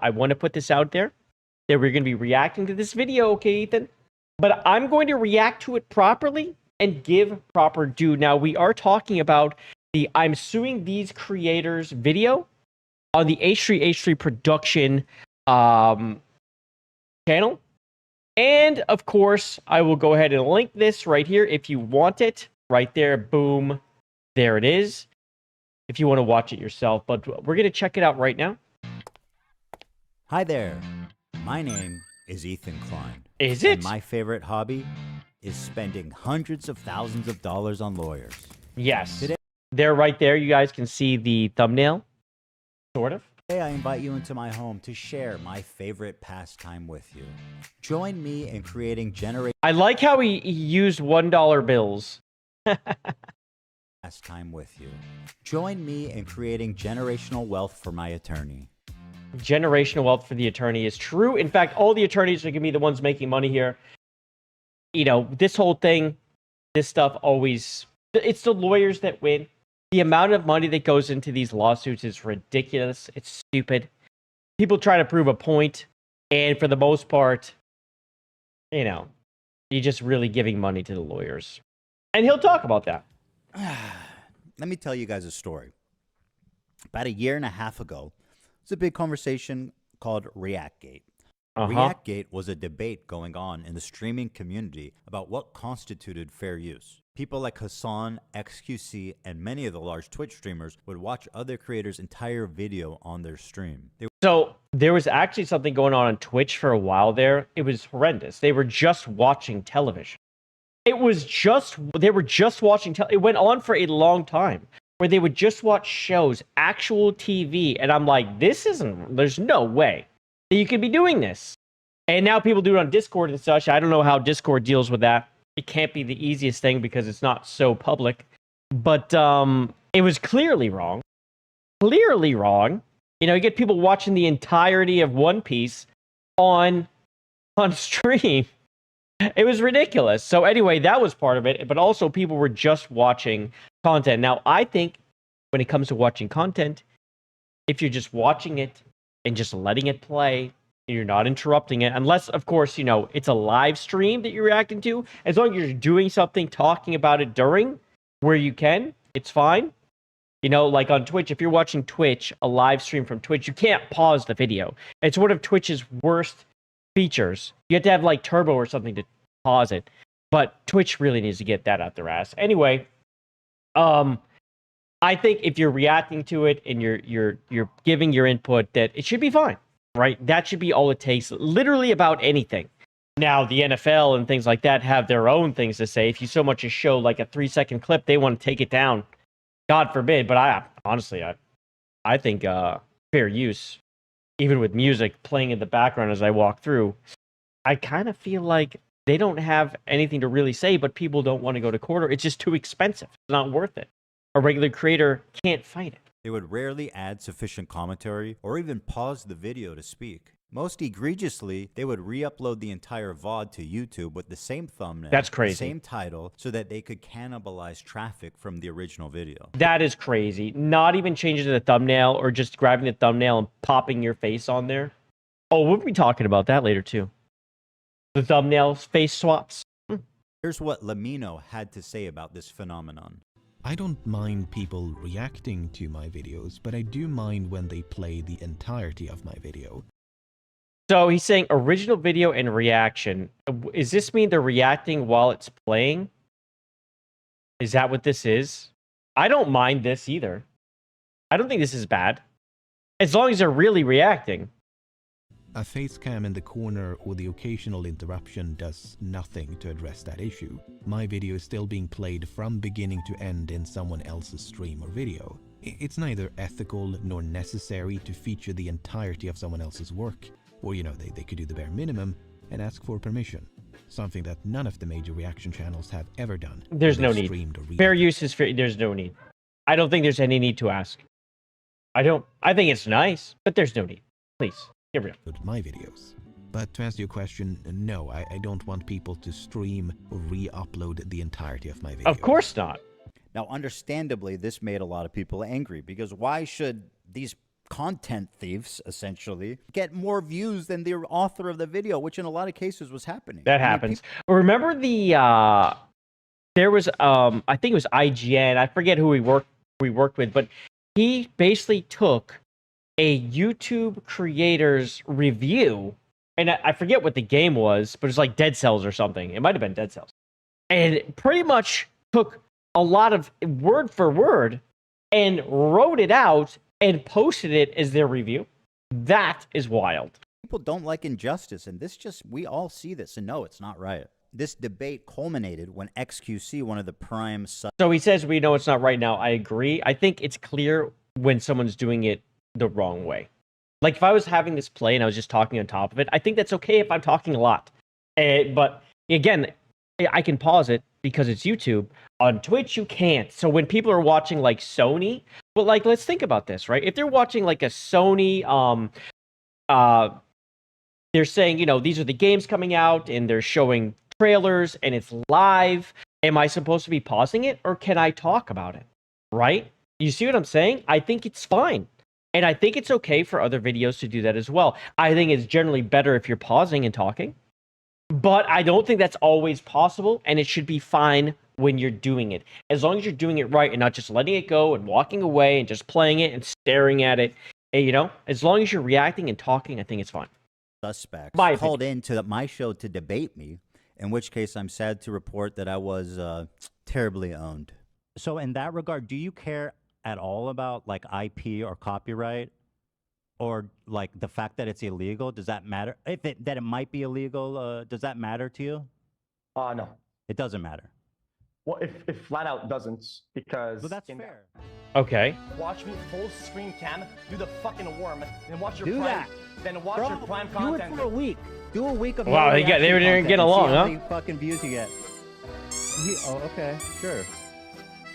I want to put this out there that we're going to be reacting to this video, okay, Ethan? But I'm going to react to it properly and give proper due. Now, we are talking about the I'm Suing These Creators video on the H3H3 production channel. And, of course, I will go ahead and link this right here if you want it. Right there, boom, there it is. If you want to watch it yourself. But we're going to check it out right now. Hi there. My name is Ethan Klein. Is it? And my favorite hobby is spending hundreds of thousands of dollars on lawyers. Yes. There, right there, you guys can see the thumbnail. Sort of. Today, I invite you into my home to share my favorite pastime with you. Join me in creating I like how he used $1 bills. pastime with you. Join me in creating generational wealth for my attorney. Generational wealth for the attorney is true. In fact, all the attorneys are going to be the ones making money here. You know, this whole thing, this stuff always, it's the lawyers that win. The amount of money that goes into these lawsuits is ridiculous. It's stupid. People try to prove a point, and for the most part, you know, you're just really giving money to the lawyers. And he'll talk about that. Let me tell you guys a story. About a year and a half ago, it's a big conversation called ReactGate. ReactGate was a debate going on in the streaming community about what constituted fair use. People like Hassan, XQC, and many of the large Twitch streamers would watch other creators' entire video on their stream. So there was actually something going on Twitch for a while there. It was horrendous. They were just watching television. They were just watching it went on for a long time where they would just watch shows, actual TV, and I'm like, there's no way that you could be doing this. And now people do it on Discord and such. I don't know how Discord deals with that. It can't be the easiest thing because it's not so public. But it was clearly wrong. Clearly wrong. You know, you get people watching the entirety of One Piece on stream. It was ridiculous. So anyway, that was part of it. But also people were just watching content. Now, I think when it comes to watching content, if you're just watching it and just letting it play, you're not interrupting it, unless, of course, you know, it's a live stream that you're reacting to. As long as you're doing something, talking about it during, where you can, it's fine. You know, like on Twitch, if you're watching Twitch, a live stream from Twitch, you can't pause the video. It's one of Twitch's worst features. You have to have, like, Turbo or something to pause it. But Twitch really needs to get that out their ass. Anyway, I think if you're reacting to it and you're giving your input, that it should be fine. Right? That should be all it takes, literally about anything. Now, the NFL and things like that have their own things to say. If you so much as show like a 3-second clip, they want to take it down. God forbid. But I think fair use, even with music playing in the background as I walk through, I kind of feel like they don't have anything to really say, but people don't want to go to court, or it's just too expensive. It's not worth it. A regular creator can't fight it. They would rarely add sufficient commentary or even pause the video to speak. Most egregiously, they would re-upload the entire VOD to YouTube with the same thumbnail, That's crazy. The same title, so that they could cannibalize traffic from the original video. That is crazy. Not even changing the thumbnail or just grabbing the thumbnail and popping your face on there. Oh, we'll be talking about that later too. The thumbnail face swaps. Here's what Lamino had to say about this phenomenon. I don't mind people reacting to my videos, but I do mind when they play the entirety of my video. So he's saying original video and reaction. Does this mean they're reacting while it's playing? Is that what this is? I don't mind this either. I don't think this is bad. As long as they're really reacting. A face cam in the corner or the occasional interruption does nothing to address that issue. My video is still being played from beginning to end in someone else's stream or video. It's neither ethical nor necessary to feature the entirety of someone else's work. Or, you know, they could do the bare minimum and ask for permission. Something that none of the major reaction channels have ever done. There's no need. Fair use is fair. There's no need. I don't think there's any need to ask. I think it's nice, but there's no need. Please. My videos. But to answer your question, no, I don't want people to stream or re-upload the entirety of my video. Of course not. Now, understandably, this made a lot of people angry because why should these content thieves, essentially, get more views than the author of the video, which in a lot of cases was happening. That happens. Remember there was I think it was IGN. I forget who we worked with, but he basically took a YouTube creator's review, and I forget what the game was, but it was like Dead Cells or something. It might have been Dead Cells, and pretty much took a lot of word for word and wrote it out and posted it as their review. That is wild. People don't like injustice, and we all see this and know it's not right. This debate culminated when XQC, one of the prime... So he says we know it's not right now. I agree. I think it's clear when someone's doing it the wrong way. Like if I was having this play and I was just talking on top of it, I think that's okay if I'm talking a lot. But again, I can pause it because it's YouTube. On Twitch, you can't. So when people are watching like Sony, but like let's think about this, right? If they're watching like a Sony, they're saying, these are the games coming out and they're showing trailers and it's live. Am I supposed to be pausing it or can I talk about it? Right? You see what I'm saying? I think it's fine. And I think it's okay for other videos to do that as well. I think it's generally better if you're pausing and talking. But I don't think that's always possible, and it should be fine when you're doing it. As long as you're doing it right and not just letting it go and walking away and just playing it and staring at it. And, as long as you're reacting and talking, I think it's fine. Suspects called into my show to debate me, in which case I'm sad to report that I was terribly owned. So in that regard, do you care at all about like IP or copyright? Or like the fact that it's illegal, does that matter? That it might be illegal, does that matter to you? No. It doesn't matter. Well, if flat out doesn't, because... Well, that's fair. Okay. Watch me full screen cam, do the fucking worm, then watch your do prime... that. Then watch Bro, your prime content. Do it for a week. Do a week of... Wow, they didn't get along, huh? How many fucking views you get. Oh, okay, sure.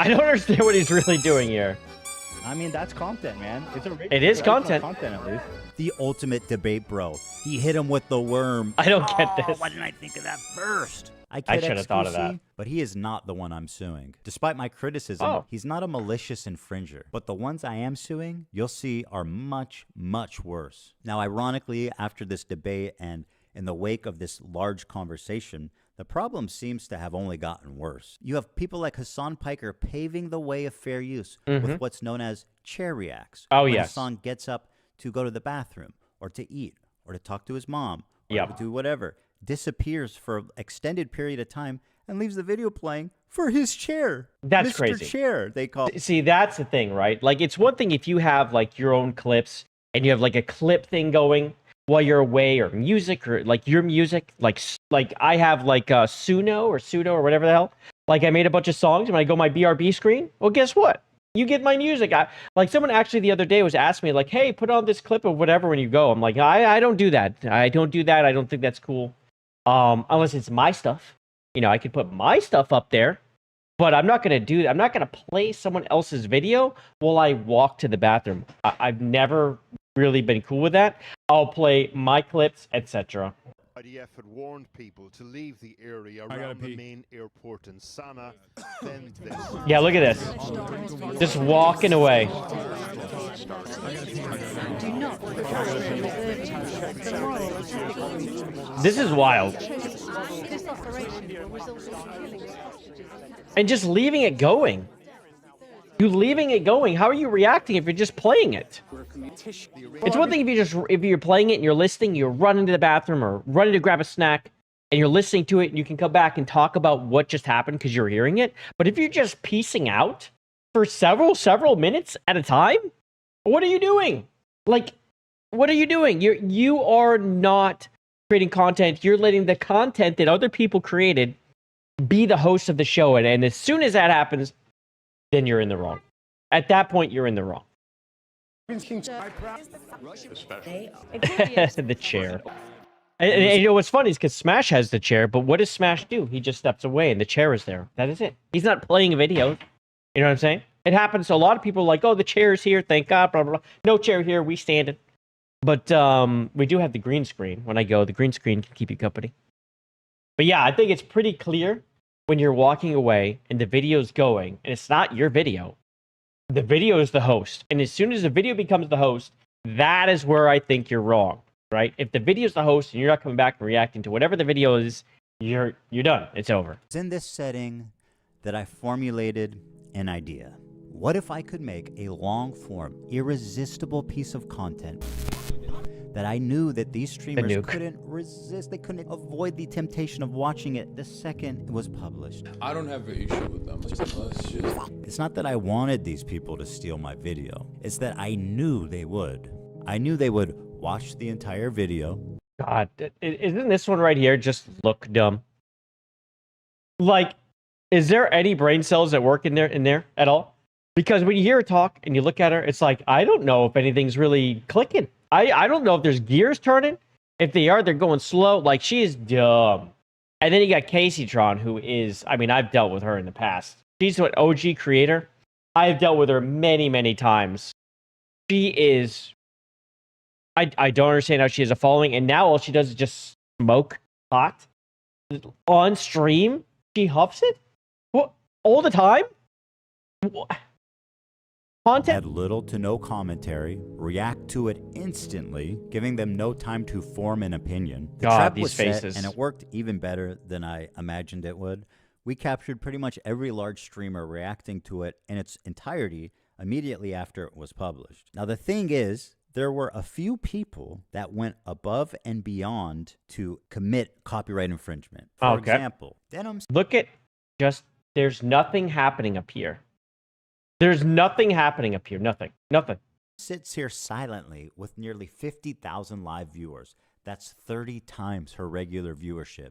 I don't understand what he's really doing here. I mean, that's content, man. It is content. Content, at least. The ultimate debate, bro. He hit him with the worm. I don't get this. Why didn't I think of that first? I should have thought of that. But he is not the one I'm suing. Despite my criticism, he's not a malicious infringer. But the ones I am suing, you'll see, are much, much worse. Now, ironically, after this debate and in the wake of this large conversation, the problem seems to have only gotten worse. You have people like Hassan Piker paving the way of fair use with what's known as chair reacts. Oh, when yes. Hassan gets up to go to the bathroom or to eat or to talk to his mom or to do whatever, disappears for an extended period of time and leaves the video playing for his chair. That's Mr. crazy. Chair, they call it. See, that's the thing, right? Like, it's one thing if you have, like, your own clips and you have, like, a clip thing going while you're away, or music, or like your music, like I have like Suno or whatever the hell. Like I made a bunch of songs and when I go my BRB screen, well, guess what? You get my music. Like someone actually the other day was asking me like, hey, put on this clip of whatever when you go. I'm like, I don't do that. I don't do that. I don't think that's cool. Unless it's my stuff. I could put my stuff up there, but I'm not going to do that. I'm not going to play someone else's video while I walk to the bathroom. I've never really been cool with that. I'll play my clips, etc. IDF had warned people to leave the area around the main airport in Sana. Then this. Yeah, look at this. Just walking away. This is wild. And just leaving it going. You leaving it going. How are you reacting if you're just playing it? It's one thing if you're playing it and you're listening, you're running to the bathroom or running to grab a snack and you're listening to it and you can come back and talk about what just happened because you're hearing it. But if you're just piecing out for several minutes at a time, what are you doing? Like, what are you doing? You are not creating content. You're letting the content that other people created be the host of the show. And as soon as that happens, then you're in the wrong. At that point, you're in the wrong. The chair. And what's funny is because Smash has the chair, but what does Smash do? He just steps away and the chair is there. That is it. He's not playing a video. You know what I'm saying? It happens to a lot of people like, oh, the chair is here, thank God, blah, blah, blah. No chair here, we stand it. But we do have the green screen. When I go, the green screen can keep you company. But yeah, I think it's pretty clear when you're walking away and the video's going, and it's not your video. The video is the host. And as soon as the video becomes the host, That is where I think you're wrong, right? If the video is the host and you're not coming back and reacting to whatever the video is, you're done. It's over. It's in this setting that I formulated an idea. What if I could make a long-form, irresistible piece of content that I knew that these streamers couldn't resist, they couldn't avoid the temptation of watching it the second it was published? I don't have an issue with them. It's not that I wanted these people to steal my video. It's that I knew they would. I knew they would watch the entire video. God, isn't this one right here just look dumb? Like, is there any brain cells that work in there at all? Because when you hear her talk and you look at her, it's like, I don't know if anything's really clicking. I don't know if there's gears turning. If they are, they're going slow. Like, she is dumb. And then you got Kaceytron, who is, I mean, I've dealt with her in the past. She's an OG creator. I've dealt with her many, many times. She is, I don't understand how she has a following. And now all she does is just smoke pot on stream. She huffs it? What? All the time? What? Content? Had little to no commentary, react to it instantly, giving them no time to form an opinion. The trap was set, and it worked even better than I imagined it would. We captured pretty much every large streamer reacting to it in its entirety immediately after it was published. Now the thing is, there were a few people that went above and beyond to commit copyright infringement. For example, Denims. Look at just, there's nothing happening up here. There's nothing happening up here. Nothing. Sits here silently with nearly 50,000 live viewers. That's 30 times her regular viewership.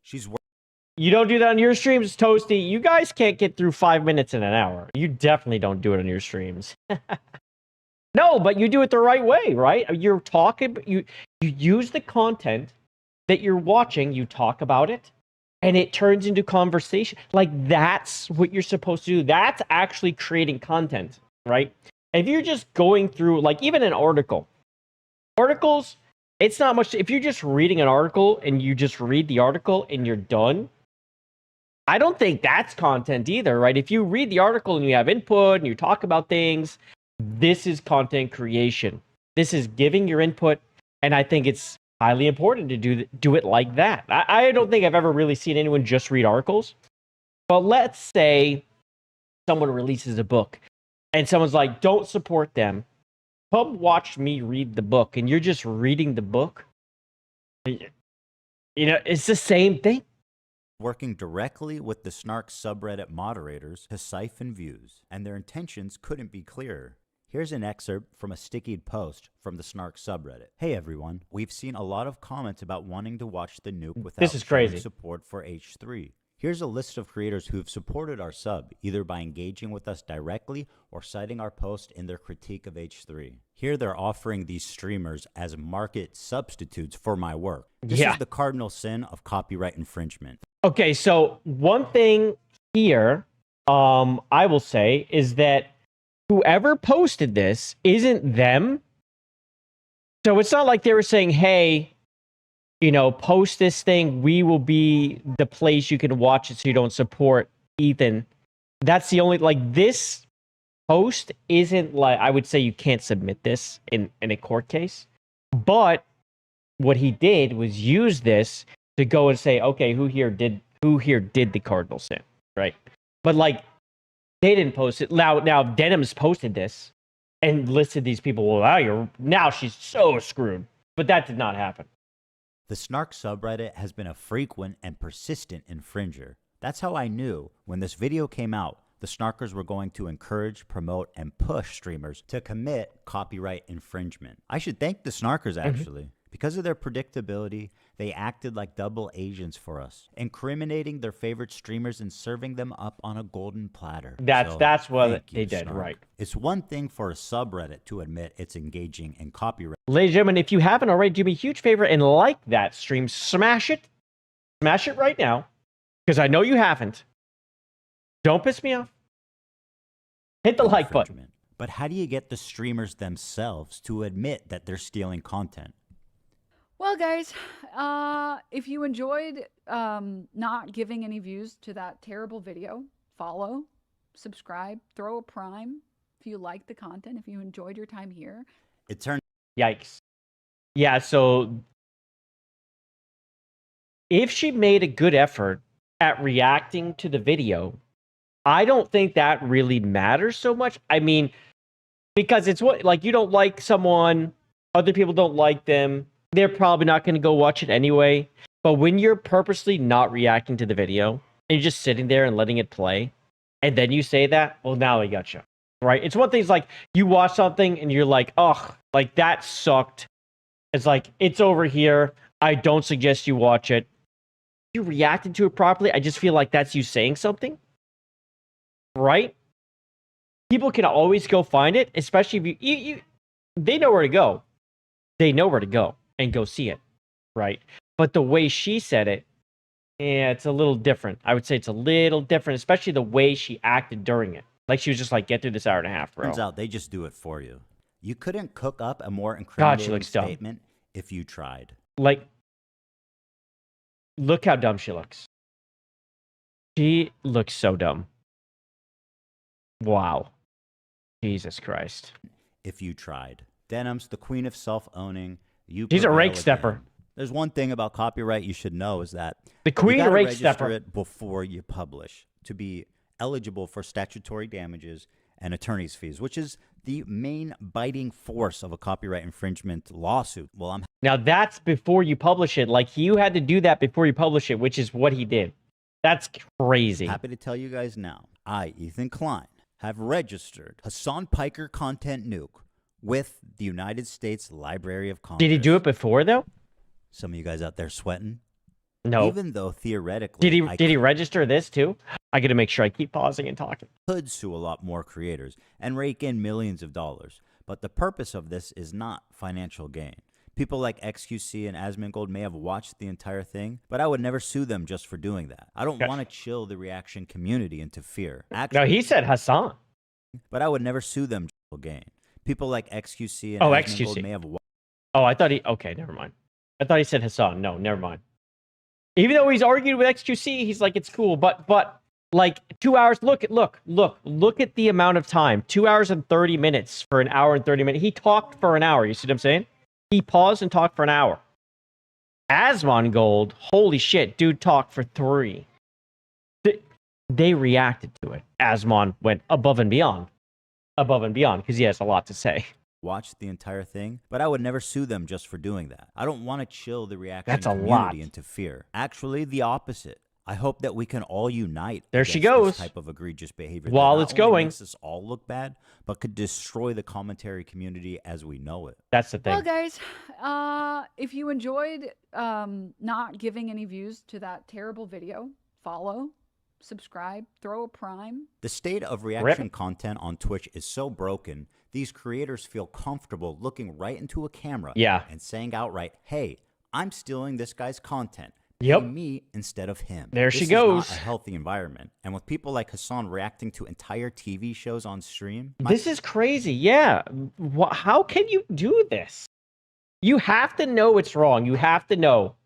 She's You don't do that on your streams, Toasty. You guys can't get through 5 minutes in an hour. You definitely don't do it on your streams. No, but you do it the right way, right? You're talking, you use the content that you're watching, you talk about it, and it turns into conversation. Like, that's what you're supposed to do. That's actually creating content, right? If you're just going through, like, even an articles, it's not much. If you're just reading an article and you just read the article and you're done, I don't think that's content either, right? If you read the article and you have input and you talk about things, this is content creation. This is giving your input, and I think it's highly important to do it like that. I don't think I've ever really seen anyone just read articles. But let's say someone releases a book, and someone's like, don't support them. Come watch me read the book, and you're just reading the book. You know, it's the same thing. Working directly with the Snark subreddit moderators to siphon views, and their intentions couldn't be clearer. Here's an excerpt from a stickied post from the Snark subreddit. Hey everyone, we've seen a lot of comments about wanting to watch the nuke without showing support for H3. Here's a list of creators who've supported our sub, either by engaging with us directly or citing our post in their critique of H3. Here they're offering these streamers as market substitutes for my work. This is the cardinal sin of copyright infringement. Okay, so one thing here, I will say, is that whoever posted this isn't them. So it's not like they were saying, hey, you know, post this thing, we will be the place you can watch it so you don't support Ethan. That's the only, like, this post isn't like, I would say you can't submit this in a court case. But what he did was use this to go and say, okay, who here did the cardinal sin, right? But like, they didn't post it. Now Denims posted this and listed these people. Well, now she's so screwed. But that did not happen. The Snark subreddit has been a frequent and persistent infringer. That's how I knew when this video came out, the Snarkers were going to encourage, promote, and push streamers to commit copyright infringement. I should thank the Snarkers, actually. Because of their predictability, they acted like double agents for us, incriminating their favorite streamers and serving them up on a golden platter. That's what they did, right? It's one thing for a subreddit to admit it's engaging in copyright. Ladies and gentlemen, if you haven't already, do me a huge favor and like that stream. Smash it. Smash it right now, because I know you haven't. Don't piss me off. Hit the like button. But how do you get the streamers themselves to admit that they're stealing content? Well, guys, if you enjoyed not giving any views to that terrible video, follow, subscribe, throw a prime if you like the content, if you enjoyed your time here. It turns Yikes. Yeah, so if she made a good effort at reacting to the video, I don't think that really matters so much. I mean, because it's what, like, you don't like someone, other people don't like them, they're probably not going to go watch it anyway. But when you're purposely not reacting to the video and you're just sitting there and letting it play, and then you say that, well, now I gotcha. Right? It's one thing, it's like you watch something and you're like, oh, like that sucked. It's like, it's over here. I don't suggest you watch it. You reacted to it properly. I just feel like that's you saying something. Right? People can always go find it, especially if you they know where to go. They know where to go and go see it. Right? But the way she said it, yeah, it's a little different. I would say it's a little different, especially the way she acted during it. Like she was just like, get through this hour and a half, bro. Turns out they just do it for you. You couldn't cook up a more incriminating statement if you tried. Like, look how dumb she looks. She looks so dumb. Wow. Jesus Christ. If you tried. Denims, the queen of self-owning. She's a rake stepper. There's one thing about copyright you should know is that the queen of rake stepper stepper it before you publish to be eligible for statutory damages and attorney's fees, which is the main biting force of a copyright infringement lawsuit. Well, now that's before you publish it. Like you had to do that before you publish it, which is what he did. That's crazy. Happy to tell you guys now. I, Ethan Klein, have registered Hassan Piker Content Nuke with the United States Library of Congress. Did he do it before though? Some of you guys out there sweating? No. Even though theoretically... Did he register this too? I got to make sure I keep pausing and talking. Could sue a lot more creators and rake in millions of dollars. But the purpose of this is not financial gain. People like XQC and Asmongold may have watched the entire thing, but I would never sue them just for doing that. I don't want to chill the reaction community into fear. Actually, no, he said Hassan. But I would never sue them just for gain. People like XQC and Asmongold may have watched... Oh, I thought he... Okay, never mind. I thought he said Hassan. No, never mind. Even though he's argued with XQC, he's like, it's cool. But like 2 hours, look at the amount of time. 2 hours and 30 minutes for an hour and 30 minutes. He talked for an hour. You see what I'm saying? He paused and talked for an hour. Asmongold, holy shit, dude talked for 3. They reacted to it. Asmon went above and beyond, because he has a lot to say. Watch the entire thing, but I would never sue them just for doing that. I don't want to chill the reaction That's a community lot. Into fear. Actually, the opposite. I hope that we can all unite. There she goes. This type of egregious behavior. While it's going, makes us all look bad, but could destroy the commentary community as we know it. That's the thing. Well, guys, if you enjoyed not giving any views to that terrible video, follow, subscribe, throw a prime. The state of reaction content on Twitch is so broken. These creators feel comfortable looking right into a camera and saying outright, hey, I'm stealing this guy's content. Pay me instead of him. There she goes. This is not a healthy environment. And with people like Hassan reacting to entire TV shows on stream. This is crazy. Yeah. How can you do this? You have to know it's wrong. You have to know.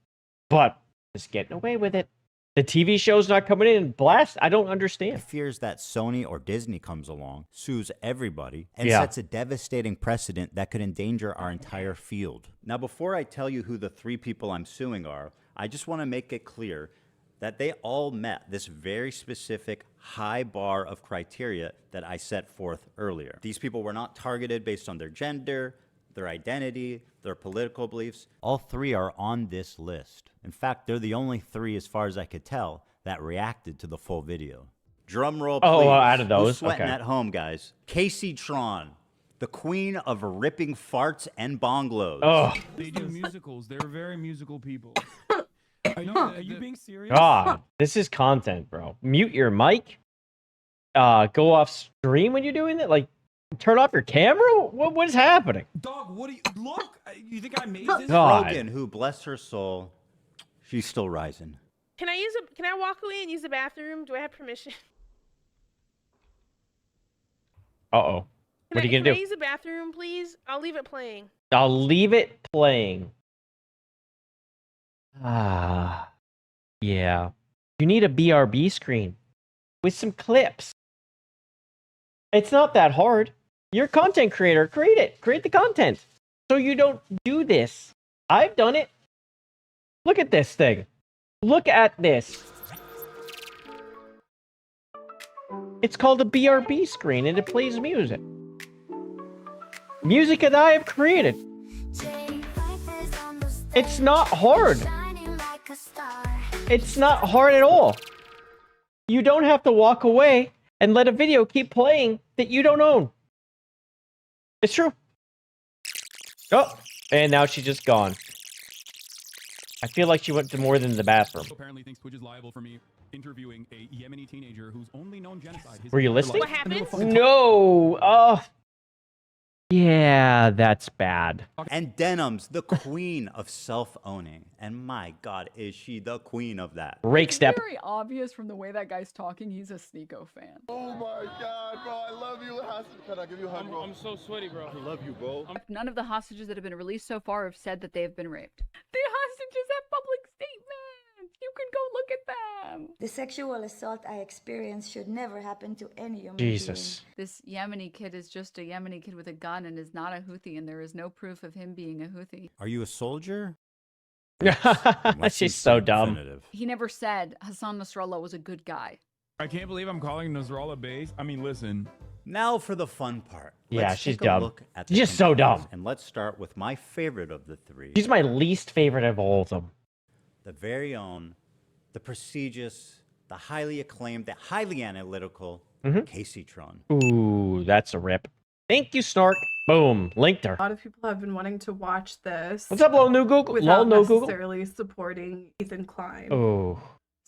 But just getting away with it. The TV show's not coming in and blast. I don't understand. Fears that Sony or Disney comes along, sues everybody, and sets a devastating precedent that could endanger our entire field. Now, before I tell you who the 3 people I'm suing are, I just want to make it clear that they all met this very specific high bar of criteria that I set forth earlier. These people were not targeted based on their gender, their identity, their political beliefs. All 3 are on this list. In fact, they're the only 3, as far as I could tell, that reacted to the full video. Drum roll, please. Oh, out of those? Who's sweating at home, guys? Kaceytron, the queen of ripping farts and bonglos. Oh. They do musicals. They're very musical people. Are you being serious? God, this is content, bro. Mute your mic. Go off stream when you're doing it. Like, turn off your camera? What is happening? Dog, what do you... Look! You think I made this? Rogan, who, bless her soul, she's still rising. Can I walk away and use the bathroom? Do I have permission? Uh-oh. What are you going to do? Can I use the bathroom, please? I'll leave it playing. I'll leave it playing. Ah. Yeah. You need a BRB screen with some clips. It's not that hard. You're a content creator. Create it. Create the content. So you don't do this. I've done it. Look at this thing. Look at this. It's called a BRB screen and it plays music. Music that I have created. It's not hard. It's not hard at all. You don't have to walk away and let a video keep playing that you don't own. It's true. Oh, and now she's just gone. I feel like she went to more than the bathroom. Apparently thinks Twitch is liable for me interviewing a Yemeni teenager who's only known genocide. Were you listening? What happened? No. Oh. Yeah, that's bad. And Denims, the queen of self-owning. And my God, is she the queen of that? Rake step. It's very obvious from the way that guy's talking, he's a Sneeko fan. Oh my God, bro, I love you. Can I give you a hug, bro? I'm so sweaty, bro. I love you, bro. None of the hostages that have been released so far have said that they have been raped. The hostages have public statements. You can go look at them. The sexual assault I experienced should never happen to any human Jesus. This Yemeni kid is just a Yemeni kid with a gun and is not a Houthi, and there is no proof of him being a Houthi. Are you a soldier? She's so dumb. Definitive. He never said Hassan Nasrallah was a good guy. I can't believe I'm calling Nasrallah base. I mean, listen. Now for the fun part. Yeah, Let's she's take a dumb. look at the She's just so complaints, dumb. And let's start with my favorite of the three. She's my least favorite of all of them. The very own, the prestigious, the highly acclaimed, the highly analytical Kaceytron. Ooh, that's a rip. Thank you, Snark. Boom. Linked her. A lot of people have been wanting to watch this. What's up, lol, no Google? Without Lol, no Google? necessarily supporting Ethan Klein. Oh.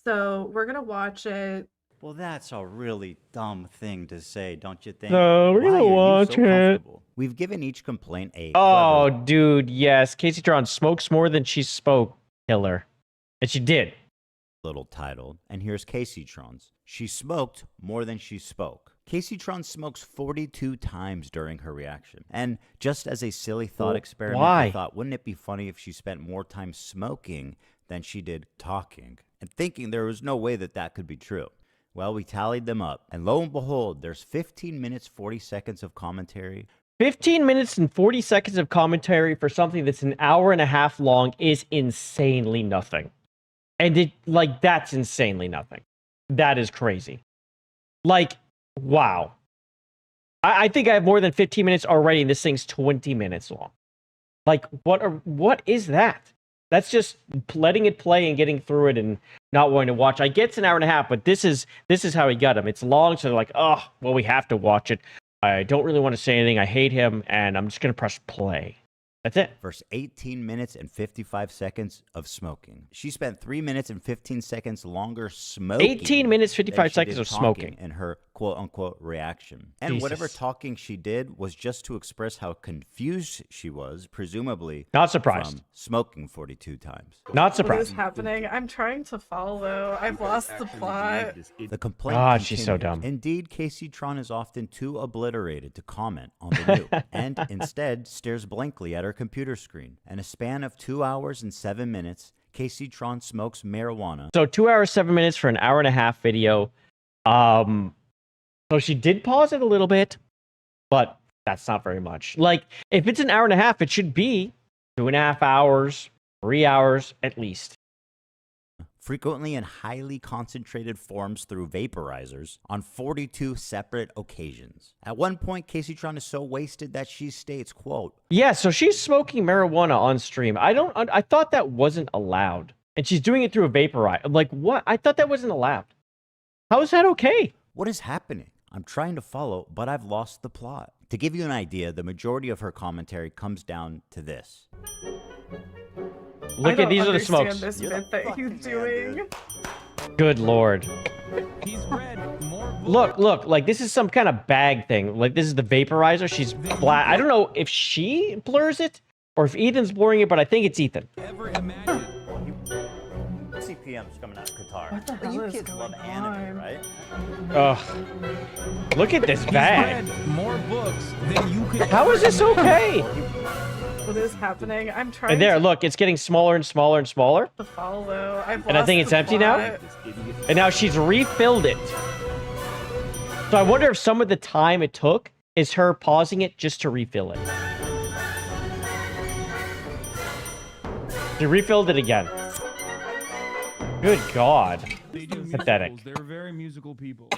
So we're gonna watch it. Well, that's a really dumb thing to say, don't you think? No, we're Why gonna are you watch so it. comfortable? We've given each complaint a Oh, clever dude, yes. Kaceytron smokes more than she spoke. Killer. And she did. little title. And here's Kaceytron's. She smoked more than she spoke. Kaceytron smokes 42 times during her reaction. And just as a silly thought experiment, why? I thought, wouldn't it be funny if she spent more time smoking than she did talking? And thinking there was no way that that could be true. Well, we tallied them up. And lo and behold, there's 15 minutes, 40 seconds of commentary. 15 minutes and 40 seconds of commentary for something that's an hour and a half long is insanely nothing. And it, like, that's insanely nothing. That is crazy. Like, wow. I think I have more than 15 minutes already, and this thing's 20 minutes long. Like, what is that? That's just letting it play and getting through it and not wanting to watch. I get it's an hour and a half, but this is how he got him. It's long, so they're like, oh, well, we have to watch it. I don't really want to say anything. I hate him, and I'm just going to press play. That's it. Versus 18 minutes and 55 seconds of smoking. She spent 3 minutes and 15 seconds longer smoking. 18 minutes, 55 than she seconds did of talking smoking. in her quote-unquote reaction. And Jesus. whatever talking she did was just to express how confused she was, presumably Not surprised. from smoking 42 times. Not What surprised. is happening? I'm trying to follow. I've lost the plot. The complaint God, she's so continues. dumb. Indeed, Kaceytron is often too obliterated to comment on the new, and instead stares blankly at her computer screen. In a span of 2 hours and 7 minutes, Kaceytron smokes marijuana. So 2 hours, 7 minutes for an hour and a half video. So she did pause it a little bit, but that's not very much. Like, if it's an hour and a half, it should be 2.5 hours, 3 hours at least. Frequently in highly concentrated forms through vaporizers on 42 separate occasions. At one point, Kaceytron is so wasted that she states, quote, Yeah, so she's smoking marijuana on stream. I thought that wasn't allowed. And she's doing it through a vaporizer. Like, what? I thought that wasn't allowed. How is that okay? what is happening? I'm trying to follow, but I've lost the plot. To give you an idea, the majority of her commentary comes down to this. Look at these are the smokes. This bit that he's doing. Good lord. He's read more Look, like this is some kind of bag thing. Like this is the vaporizer. She's black. I don't know if she blurs it or if Ethan's blurring it, but I think it's Ethan. ever imagined. CPM's coming out of Qatar. What the hell you is kids love going anime, on? right? Ugh. Look at this He's bag. read more books than you could. How is this okay? What is happening? I'm trying And there, look, it's getting smaller and smaller and smaller. to follow. I've And I think lost it's the empty now? plot. And now she's refilled it. So I wonder if some of the time it took is her pausing it just to refill it. She refilled it again. Good God. They do Pathetic. musicals. They're very musical people.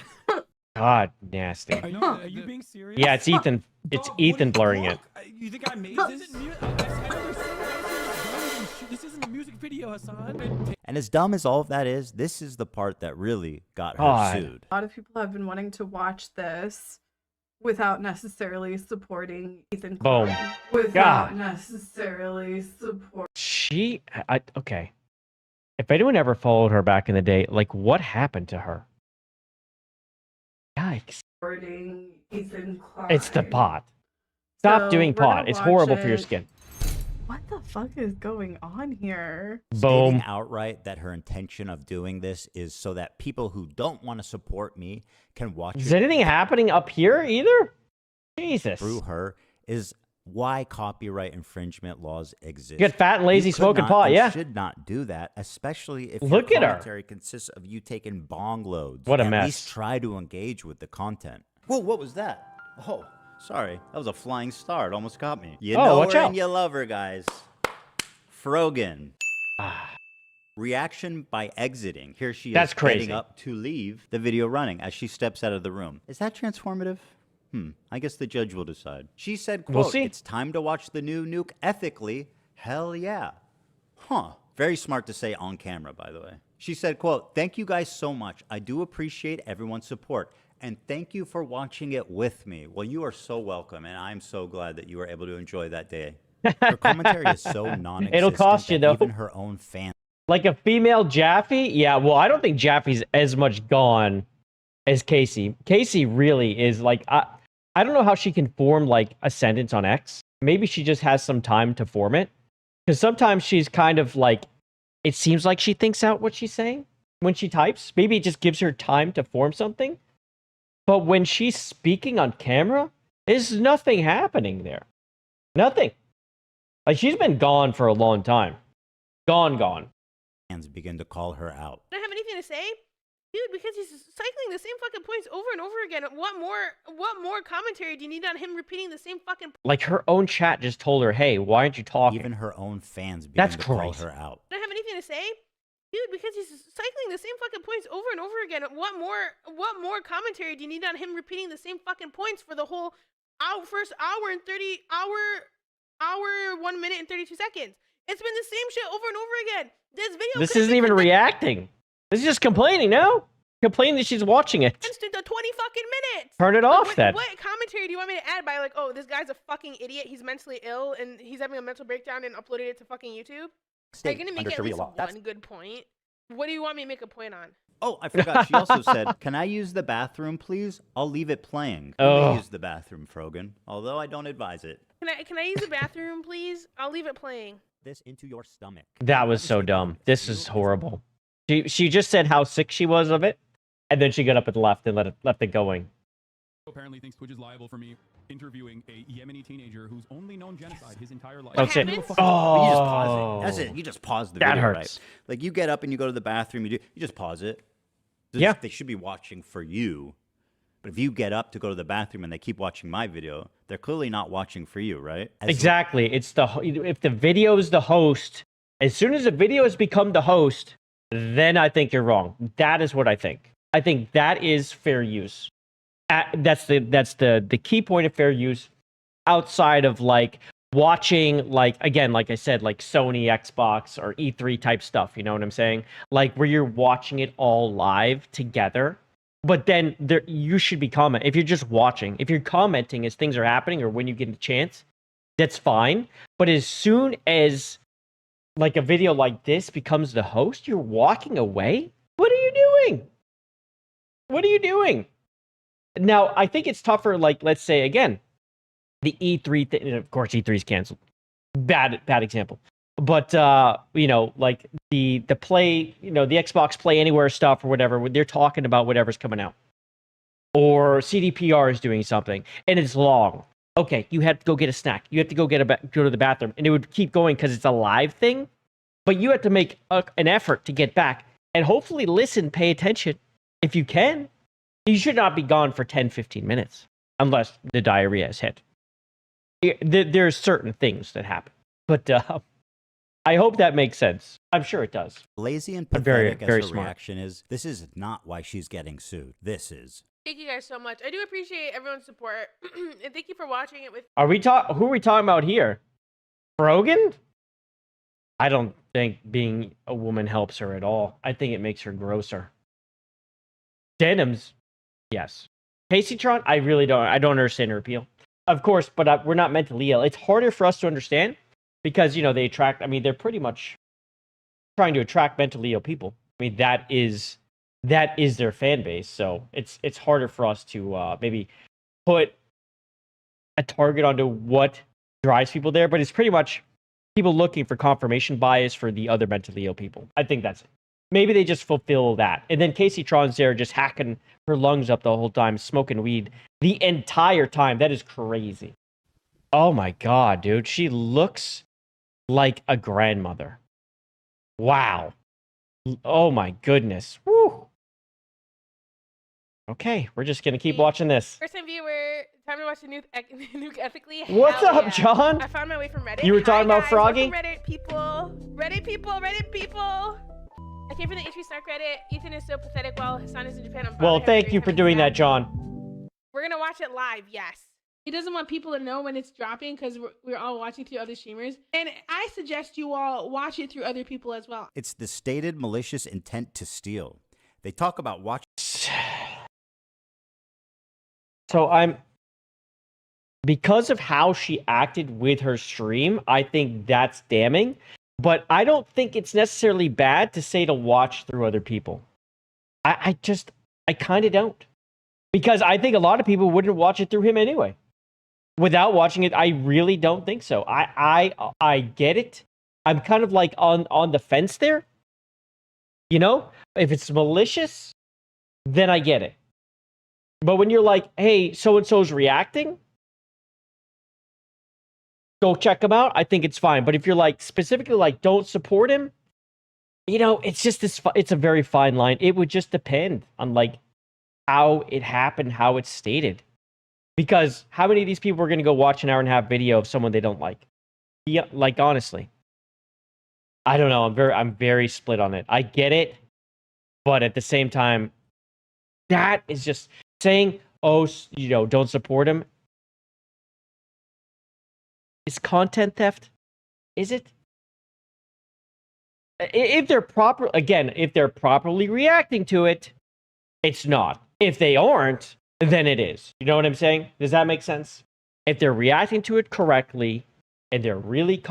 God, nasty. I know. Are you being serious? Yeah, it's Ethan. It's Ethan blurring it. You think I made this? This isn't a music video, Hassan. And as dumb as all of that is, this is the part that really got her God. sued. A lot of people have been wanting to watch this without necessarily supporting Ethan Boom. Klein. Without necessarily support. Okay. If anyone ever followed her back in the day, like, what happened to her? Yikes. Supporting Ethan Klein. It's the pot. Stop So, doing we're gonna pot. It's watch horrible for your it. skin. What the fuck is going on here? Boom. Stating outright that her intention of doing this is so that people who don't want to support me can watch Is it anything happening up here either? Jesus. through her is why copyright infringement laws exist. You get fat and lazy You could smoking not pot, and yeah. should not do that, especially if Look your at her. commentary consists of you taking bong loads. What a At mess. least try to engage with the content. Whoa, what was that? Oh, sorry. That was a flying star. It almost got me. You know watch her out. and you love her, guys. Frogan. Ah. Reaction by exiting. Here she is That's crazy. getting up to leave the video running as she steps out of the room. Is that transformative? I guess the judge will decide. She said, quote, We'll see. "It's time to watch the new Nuke ethically." Hell yeah. Huh. Very smart to say on camera, by the way. She said, quote, "Thank you guys so much. I do appreciate everyone's support. And thank you for watching it with me." Well, you are so welcome, and I'm so glad that you were able to enjoy that day. Her commentary is so non-existent It'll cost you, that though. even her own fans Like a female Jaffe? Yeah, well, I don't think Jaffe's as much gone as Casey. Casey really is like, I don't know how she can form like a sentence on X. Maybe she just has some time to form it. Because sometimes she's kind of like, it seems like she thinks out what she's saying when she types. Maybe it just gives her time to form something. But when she's speaking on camera, there's nothing happening there. Nothing. Like, she's been gone for a long time. Gone. begin to call her out. I don't have anything to say, dude, because he's cycling the same fucking points over and over again. What more commentary do you need on him repeating the same fucking? Like, her own chat just told her, hey, why aren't you talking? Even her own fans begin That's to call crazy. her out. I don't have anything to say, dude, because he's cycling the same fucking points over and over again. What more commentary do you need on him repeating the same fucking points for the whole first hour and 1 minute and 32 seconds? It's been the same shit over and over again. This isn't even reacting. This is just complaining, no? Complaining that she's watching it. The 20 fucking minutes. Turn it off then. What commentary do you want me to add by, like, oh, this guy's a fucking idiot, he's mentally ill, and he's having a mental breakdown and uploaded it to fucking YouTube? Are you gonna make at least one good point? What do you want me to make a point on? Oh, I forgot. She also said, "Can I use the bathroom, please? I'll leave it playing." Oh. Use the bathroom, Frogan. Although I don't advise it. Can I use the bathroom, please? I'll leave it playing. This into your stomach. That was so dumb. This is horrible. She just said how sick she was of it, and then she got up and left and left it going. Apparently thinks Twitch is liable for me interviewing a Yemeni teenager who's only known genocide his entire life. That's it. You just pause it. That's it. You just pause the That video, hurts. right? Like, you get up and you go to the bathroom. You just pause it. Yeah. They should be watching for you. But if you get up to go to the bathroom and they keep watching my video, they're clearly not watching for you, right? Exactly. It's if the video is the host, as soon as the video has become the host, then I think you're wrong. That is what I think. I think that is fair use. That's the key point of fair use, outside of like watching, like, again, like I said, like Sony, Xbox, or E3 type stuff. You know what I'm saying? Like where you're watching it all live together. But then you should be commenting. If you're just watching, if you're commenting as things are happening or when you get a chance, that's fine. But as soon as like a video like this becomes the host, you're walking away? What are you doing? What are you doing? Now, I think it's tougher, like, let's say, again, the E3 thing. Of course, E3 is canceled. Bad example. But, you know, like the Play, you know, the Xbox Play Anywhere stuff or whatever, they're talking about whatever's coming out. Or CDPR is doing something, and it's long. Okay, you have to go get a snack. You have to go go to the bathroom. And it would keep going because it's a live thing. But you have to make an effort to get back and hopefully listen, pay attention if you can. You should not be gone for 10, 15 minutes unless the diarrhea has hit. There's certain things that happen. But I hope that makes sense. I'm sure it does. Lazy and But pathetic very as her smart. reaction is, this is not why she's getting sued. This is. Thank you guys so much. I do appreciate everyone's support. And thank you for watching it with Who are we talking about here? Brogan? I don't think being a woman helps her at all. I think it makes her grosser. Denims, yes. Kaceytron, I don't understand her appeal. Of course, but we're not mentally ill. It's harder for us to understand because, you know, they attract, I mean, they're pretty much trying to attract mentally ill people. I mean, that is their fan base. So it's harder for us to maybe put a target onto what drives people there, but it's pretty much people looking for confirmation bias for the other mentally ill people. I think that's it. Maybe they just fulfill that. And then Kaceytron's there just hacking her lungs up the whole time, smoking weed the entire time. That is crazy. Oh my God, dude. She looks like a grandmother. Wow. Oh my goodness. Woo. Okay, we're just gonna keep watching this. first time viewer. Time to watch the nuke ethically. What's Hell up, yeah. John? I found my way from Reddit. You were talking Hi, about guys. Froggy? Welcome Reddit people. Reddit people. I came from the H3 Snark Reddit. Ethan is so pathetic while Hassan is in Japan. Well, thank you for doing that, John. We're gonna watch it live. Yes. He doesn't want people to know when it's dropping because we're all watching through other streamers. And I suggest you all watch it through other people as well. It's the stated malicious intent to steal. They talk about watching. So because of how she acted with her stream, I think that's damning. But I don't think it's necessarily bad to say to watch through other people. I kind of don't. Because I think a lot of people wouldn't watch it through him anyway. Without watching it, I really don't think so. I get it. I'm kind of like on the fence there. You know, if it's malicious, then I get it. But when you're like, hey, so-and-so's reacting, go check him out, I think it's fine. But if you're like, specifically like, don't support him, you know, it's just it's a very fine line. It would just depend on like how it happened, how it's stated. Because how many of these people are going to go watch an hour-and-a-half video of someone they don't like? Yeah, like, honestly. I don't know. I'm very split on it. I get it. But at the same time, that is just saying, oh, you know, don't support him. Is content theft? Is it? If they're properly reacting to it, it's not. If they aren't, then it is. You know what I'm saying? Does that make sense? If they're reacting to it correctly, and they're really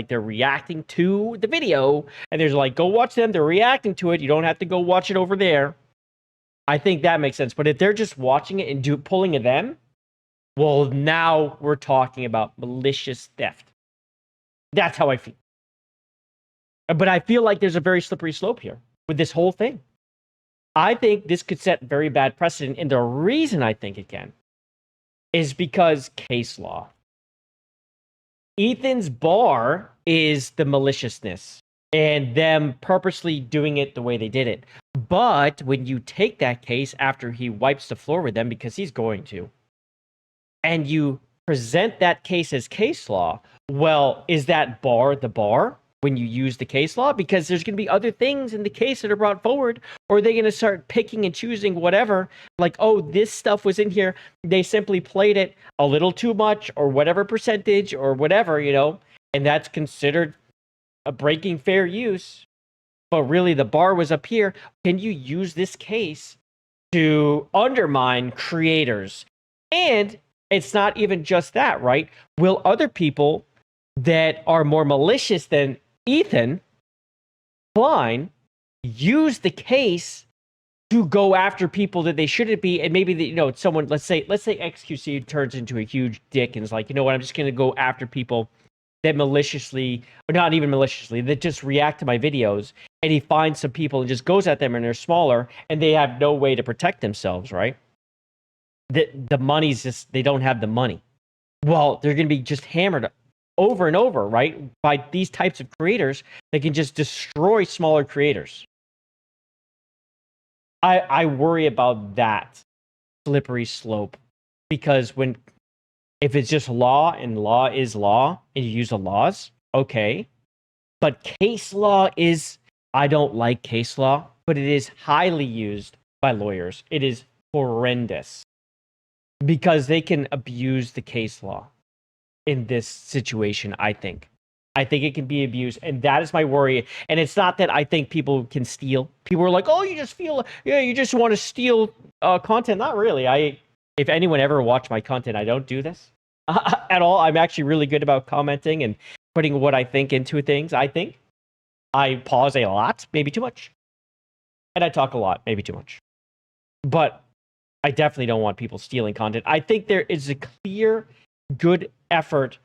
they're reacting to the video, and there's like, go watch them, they're reacting to it, you don't have to go watch it over there. I think that makes sense. But if they're just watching it and pulling at them, well, now we're talking about malicious theft. That's how I feel. But I feel like there's a very slippery slope here with this whole thing. I think this could set very bad precedent, and the reason I think it can is because case law. Ethan's bar is the maliciousness and them purposely doing it the way they did it. But when you take that case after he wipes the floor with them, because he's going to, and you present that case as case law, well, is that bar the bar when you use the case law? Because there's going to be other things in the case that are brought forward, or are they going to start picking and choosing whatever? Like, oh, this stuff was in here. They simply played it a little too much, or whatever percentage, or whatever, you know, and that's considered a breaking fair use. But really, the bar was up here. Can you use this case to undermine creators? And it's not even just that, right? Will other people that are more malicious than Ethan, Klein, use the case to go after people that they shouldn't be? And maybe you know, someone, let's say XQC turns into a huge dick and is like, you know what, I'm just going to go after people that maliciously, or not even maliciously, that just react to my videos, and he finds some people and just goes at them, and they're smaller and they have no way to protect themselves, right? The money's just, they don't have the money. Well, they're going to be just hammered over and over, right? By these types of creators that can just destroy smaller creators. I worry about that slippery slope, because if it's just law and law is law and you use the laws, okay. But case law is, I don't like case law, but it is highly used by lawyers. It is horrendous because they can abuse the case law in this situation, I think. I think it can be abused, and that is my worry. And it's not that I think people can steal. People are like, "Oh, you just you just want to steal content." Not really. If anyone ever watched my content, I don't do this at all. I'm actually really good about commenting and putting what I think into things. I think I pause a lot, maybe too much, and I talk a lot, maybe too much. But I definitely don't want people stealing content. I think there is a clear, good effort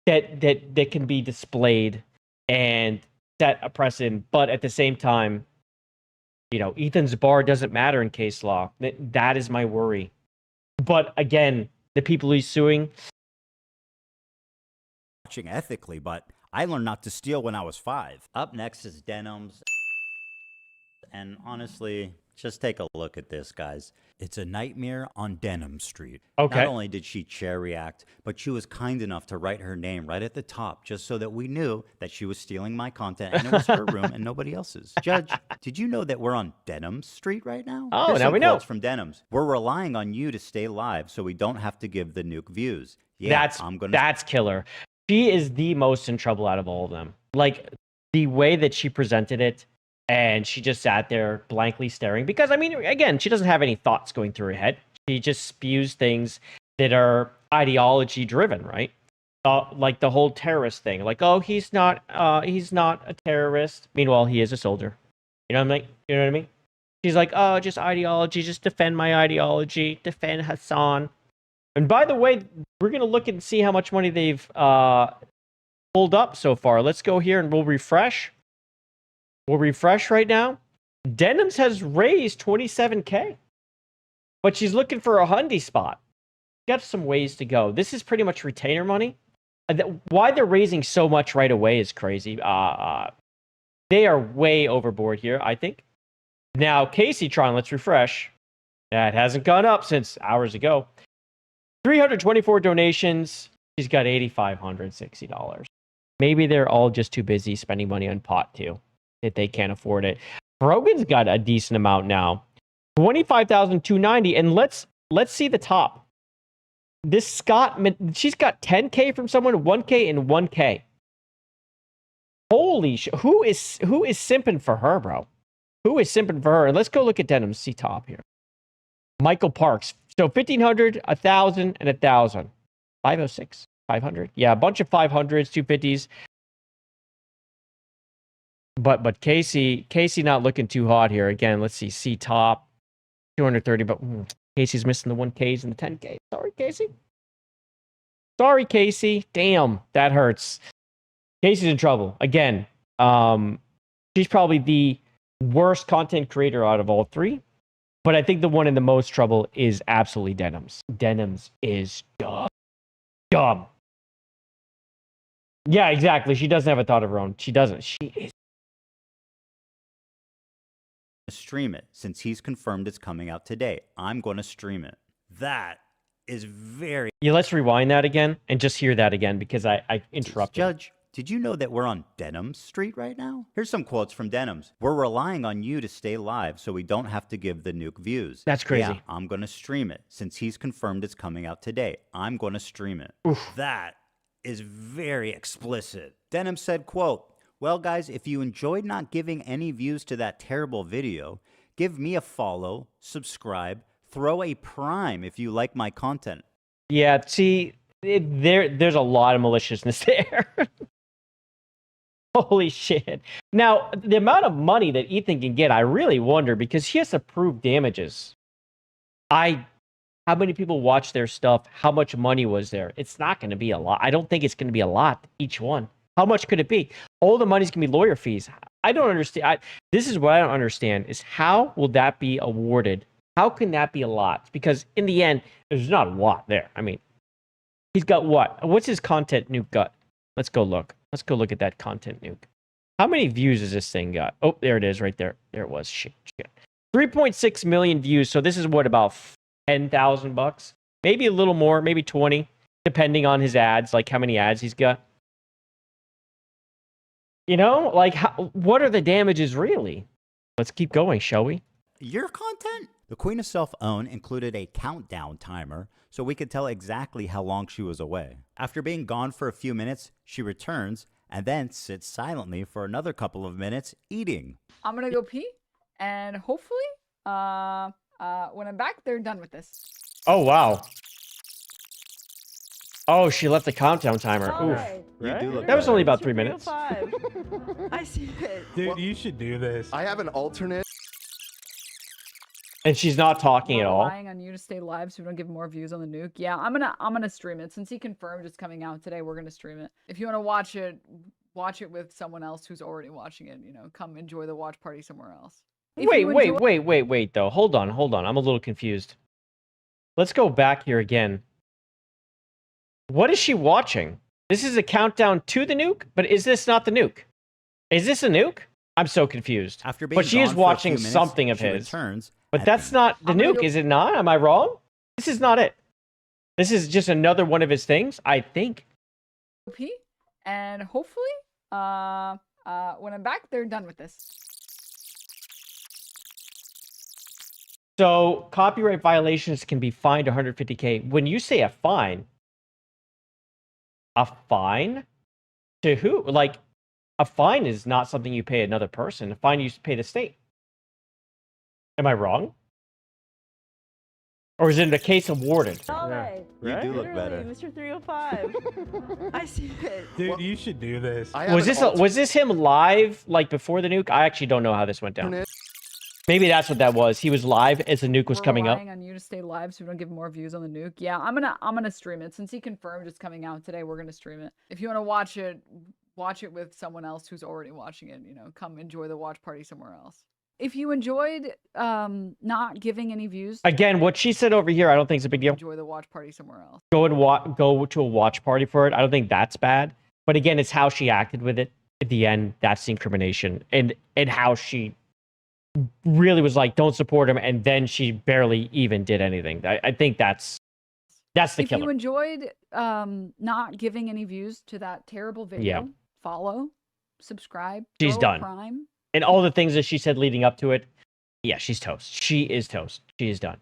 that can be displayed and set a precedent, but at the same time, Ethan's bar doesn't matter in case law. That is my worry. But again, the people he's suing, watching ethically, but I learned not to steal when I was 5. Up next is Denims. And honestly, just take a look at this, guys. It's a nightmare on Denim Street. Okay. Not only did she chair react, but she was kind enough to write her name right at the top just so that we knew that she was stealing my content and it was her room and nobody else's. Judge, did you know that we're on Denim Street right now? Oh, Here's now some we know. quotes from Denims. We're relying on you to stay live so we don't have to give the nuke views. Yeah, that's killer. She is the most in trouble out of all of them. Like, the way that she presented it, and she just sat there blankly staring. Because, I mean, again, she doesn't have any thoughts going through her head. She just spews things that are ideology driven, right? Like the whole terrorist thing. Like, oh, he's not a terrorist. Meanwhile, he is a soldier. You know what I mean? She's like, oh, just ideology. Just defend my ideology. Defend Hassan. And by the way, we're going to look and see how much money they've pulled up so far. Let's go here and we'll refresh. We'll refresh right now. Denims has raised $27K, but she's looking for a Hyundai spot. Got some ways to go. This is pretty much retainer money. Why they're raising so much right away is crazy. They are way overboard here, I think. Now, Kaceytron, let's refresh. That hasn't gone up since hours ago. 324 donations. She's got $8,560. Maybe they're all just too busy spending money on pot too, that they can't afford it. Brogan's got a decent amount now. $25,290. And let's see the top. This Scott, she's got 10K from someone, 1K and 1K. Holy shit. Who is simping for her, bro? Who is simping for her? And let's go look at Denims, see top here. Michael Parks. So 1,500, 1,000, and 1,000. 506, 500. Yeah, a bunch of 500s, 250s. But Casey not looking too hot here. Again, let's see top 230, but Casey's missing the 1Ks and the 10K. Sorry, Casey. Sorry, Casey. Damn, that hurts. Casey's in trouble. Again, she's probably the worst content creator out of all three. But I think the one in the most trouble is absolutely Denims. Denims is dumb. Yeah, exactly. She doesn't have a thought of her own. She doesn't. She is. Stream it since he's confirmed it's coming out today. I'm going to stream it. That is very. Yeah, let's rewind that again and just hear that again because I interrupted. Judge, did you know that we're on Denim Street right now? Here's some quotes from Denims. We're relying on you to stay live so we don't have to give the nuke views. That's crazy. Yeah, I'm going to stream it since he's confirmed it's coming out today. I'm going to stream it. Oof. That is very explicit. Denims said, quote, well, guys, if you enjoyed not giving any views to that terrible video, give me a follow, subscribe, throw a prime if you like my content. Yeah, see, there's a lot of maliciousness there. Holy shit. Now, the amount of money that Ethan can get, I really wonder, because he has to prove damages. How many people watch their stuff? How much money was there? It's not going to be a lot. I don't think it's going to be a lot, each one. How much could it be? All the money's going to be lawyer fees. I don't understand. This is what I don't understand, is how will that be awarded? How can that be a lot? Because in the end, there's not a lot there. I mean, he's got what? What's his content nuke got? Let's go look. Let's go look at that content nuke. How many views has this thing got? Oh, there it is right there. There it was. Shit. 3.6 million views. So this is what, about $10,000? Maybe a little more, maybe 20, depending on his ads, like how many ads he's got. You know, like, what are the damages really? Let's keep going, shall we? Your content? The Queen of Self-Own included a countdown timer so we could tell exactly how long she was away. After being gone for a few minutes, she returns and then sits silently for another couple of minutes eating. I'm gonna go pee, and hopefully, when I'm back, they're done with this. Oh, wow. Oh, she left the countdown timer. All Oof. right. You do look That was better. only about 3 minutes. I see it. Dude, you should do this. I have an alternate. And she's not talking We're at all. relying on you to stay live so we don't give more views on the nuke. Yeah, I'm gonna stream it. Since he confirmed it's coming out today, we're gonna stream it. If you want to watch it with someone else who's already watching it. You know, come enjoy the watch party somewhere else. If you enjoy- Wait, though. Hold on. I'm a little confused. Let's go back here again. What is she watching? This is a countdown to the nuke, but is this not the nuke? Is this a nuke? I'm so confused. After being But she is gone for a watching few minutes, something of she his. returns But at that's the- not the I'm gonna nuke, go- is it not? Am I wrong? This is not it. This is just another one of his things, I think. pee, and hopefully, when I'm back, they're done with this. So copyright violations can be fined 150K. When you say a fine to who? Like, a fine is not something you pay another person. A fine you pay the state. Am I wrong? Or is it a case awarded? All right. You do look better. Mr. 305. I see it. Dude, you should do this. Was this him live like before the nuke? I actually don't know how this went down. Maybe that's what that was. He was live as the nuke was We're coming up. relying on you to stay live so we don't give more views on the nuke. Yeah, I'm gonna stream it. Since he confirmed it's coming out today, we're gonna stream it. If you want to watch it with someone else who's already watching it. You know, come enjoy the watch party somewhere else. If you enjoyed not giving any views, Again, what she said over here, I don't think is a big deal. enjoy the watch party somewhere else. Go to a watch party for it. I don't think that's bad. But again, it's how she acted with it at the end. That's the incrimination, and how she really was like, don't support him, and then she barely even did anything. I think that's the If killer. you enjoyed not giving any views to that terrible video, follow, subscribe. She's throw a done. Prime. And all the things that she said leading up to it, yeah, she's toast. She is toast. She is done.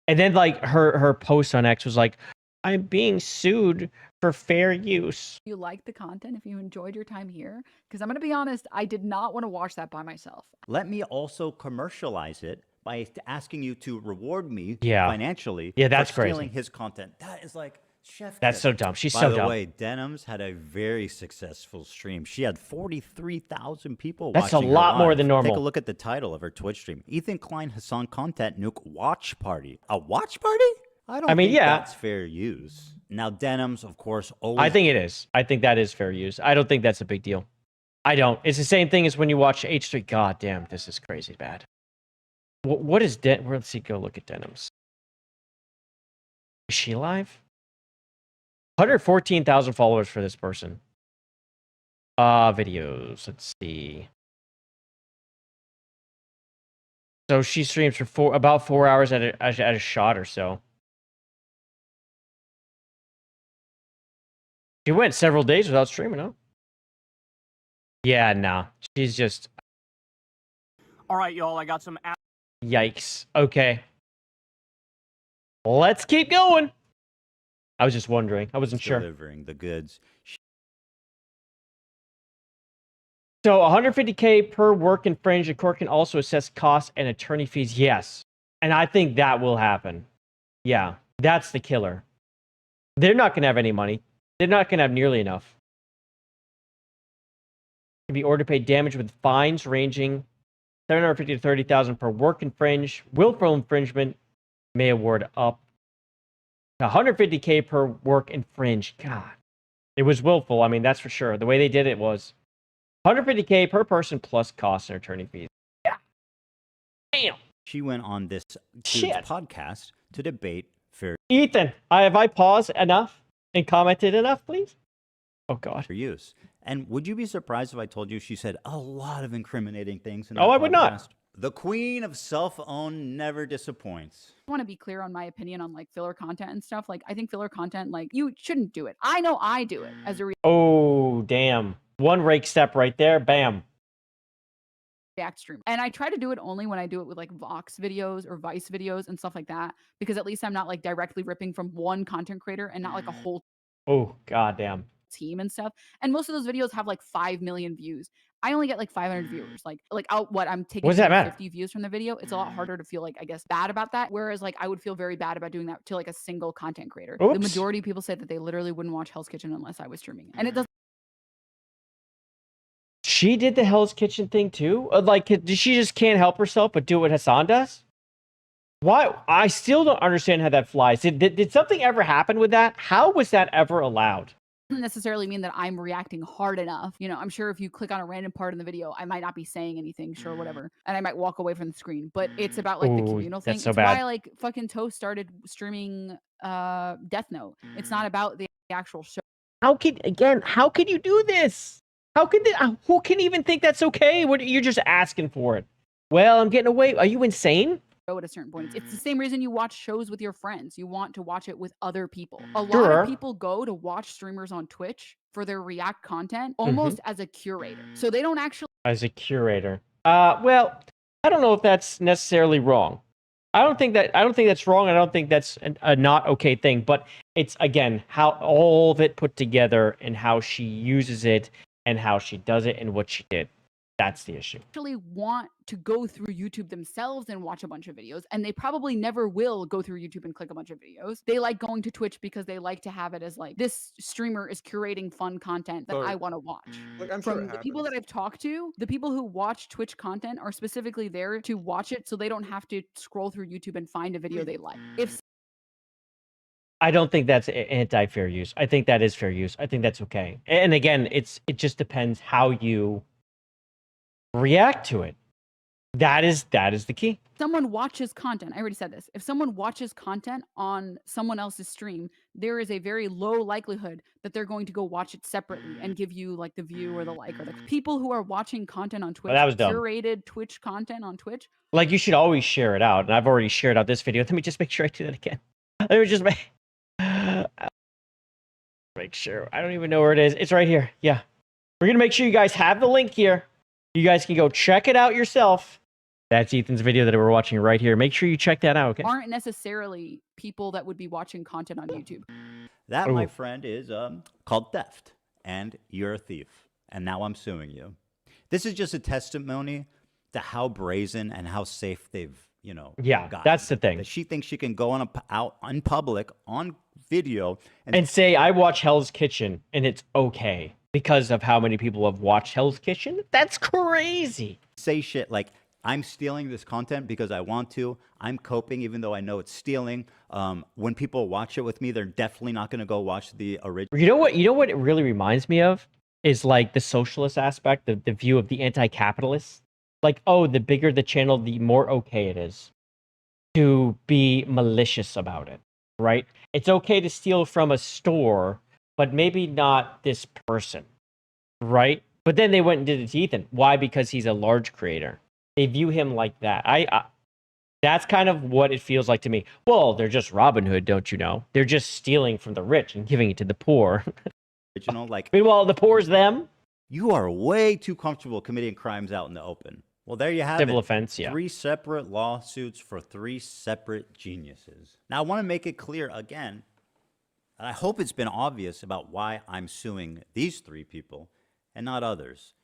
And then like her post on X was like, I'm being sued for fair use. If you liked the content, if you enjoyed your time here, because I'm going to be honest, I did not want to watch that by myself. Let me also commercialize it by asking you to reward me Yeah. financially Yeah, that's for stealing crazy. his content. That is like chef That's kiss. so dumb. She's By so the dumb. way, Denims had a very successful stream. She had 43,000 people That's a watching her lot more live. than normal. Take a look at the title of her Twitch stream. Ethan Klein Hassan Content Nuke Watch Party. A watch party? I don't think that's fair use. Now, Denims, of course, always... I think it is. I think that is fair use. I don't think that's a big deal. I don't. It's the same thing as when you watch H3. God damn, this is crazy bad. What is let's see, go look at Denims. Is she live? 114,000 followers for this person. Videos. Let's see. So she streams for about 4 hours at a shot or so. She went several days without streaming, huh? Yeah, nah. She's just... All right, y'all, I got some. Yikes. Okay. Let's keep going. I was just wondering. I wasn't sure. delivering the goods. So 150K per work infringe. The court can also assess costs and attorney fees. Yes. And I think that will happen. Yeah. That's the killer. They're not going to have any money. They're not going to have nearly enough. Can be ordered to pay damage with fines ranging 750 to 30,000 per work infringe. Willful infringement may award up to 150K per work infringe. God. It was willful. I mean, that's for sure. The way they did it was 150K per person plus costs and attorney fees. Yeah. Damn. She went on this Shit. podcast to debate fair Ethan, have I paused enough and commented enough, please? Oh, God. use. And would you be surprised if I told you she said a lot of incriminating things in Oh, that I would not. podcast? The queen of self-own never disappoints. I want to be clear on my opinion on like filler content and stuff. Like, I think filler content, like, you shouldn't do it. I know I do it as a Oh, damn. One rake step right there. Bam. React stream. And I try to do it only when I do it with like Vox videos or Vice videos and stuff like that, because at least I'm not like directly ripping from one content creator and not like a whole Oh, goddamn. team and stuff. And most of those videos have like 5 million views. I only get like 500 viewers. Like out what I'm taking What does that matter? 50 views from the video. It's a lot harder to feel like, I guess, bad about that. Whereas like I would feel very bad about doing that to like a single content creator. Oops. The majority of people say that they literally wouldn't watch Hell's Kitchen unless I was streaming. And it doesn't. She did the Hell's Kitchen thing too? Like, she just can't help herself but do what Hassan does? Why? I still don't understand how that flies. Did something ever happen with that? How was that ever allowed? Doesn't necessarily mean that I'm reacting hard enough. You know, I'm sure if you click on a random part in the video, I might not be saying anything, sure, whatever. And I might walk away from the screen. But it's about like the communal thing. That's so it's bad. why like fucking Toast started streaming Death Note. It's not about the actual show. How can you do this? Who can even think that's okay? You're just asking for it. Well, I'm getting away. Are you insane? At a certain point, it's the same reason you watch shows with your friends. You want to watch it with other people. A lot of people go to watch streamers on Twitch for their React content almost as a curator. So they don't actually as a curator. Well, I don't know if that's necessarily wrong. I don't think that's wrong. I don't think that's a not okay thing. But it's again how all of it put together and how she uses it and how she does it and what she did. That's the issue. Actually want to go through YouTube themselves and watch a bunch of videos, and they probably never will go through YouTube and click a bunch of videos. They like going to Twitch because they like to have it as like, this streamer is curating fun content that I want to watch. Like, I'm From sure it the people happens. that I've talked to, the people who watch Twitch content are specifically there to watch it so they don't have to scroll through YouTube and find a video they like. If I don't think that's anti-fair use. I think that is fair use. I think that's okay. And again, it just depends how you react to it. That is the key. someone watches content, I already said this. If someone watches content on someone else's stream, there is a very low likelihood that they're going to go watch it separately and give you like the view or the like or the people who are watching content on Twitch, that was dumb. curated Twitch content on Twitch. Like, you should always share it out. And I've already shared out this video. Let me just make sure I do that again. Let me just make sure. I don't even know where it is. It's right here. Yeah. We're going to make sure you guys have the link here. You guys can go check it out yourself. That's Ethan's video that we're watching right here. Make sure you check that out, okay? Aren't necessarily people that would be watching content on YouTube. That, my friend, is called theft. And you're a thief. And now I'm suing you. This is just a testimony to how brazen and how safe they've, you know, gotten. That's the thing. That she thinks she can go out in public on video and say, I watch Hell's Kitchen and it's okay because of how many people have watched Hell's Kitchen. That's crazy. Say shit like, I'm stealing this content because I want to. I'm coping even though I know it's stealing. When people watch it with me, they're definitely not going to go watch the original. You know what it really reminds me of is like the socialist aspect, the view of the anti-capitalist. Like, oh, the bigger the channel, the more okay it is to be malicious about it, right? It's okay to steal from a store, but maybe not this person, right? But then they went and did it to Ethan. Why? Because he's a large creator. They view him like that. That's kind of what it feels like to me. Well, they're just Robin Hood, don't you know? They're just stealing from the rich and giving it to the poor. Original, like, meanwhile, the poor's them. You are way too comfortable committing crimes out in the open. Well, there you have Civil it. offense, yeah. 3 separate lawsuits for 3 separate geniuses. Now, I want to make it clear again, and I hope it's been obvious about why I'm suing these 3 people and not others.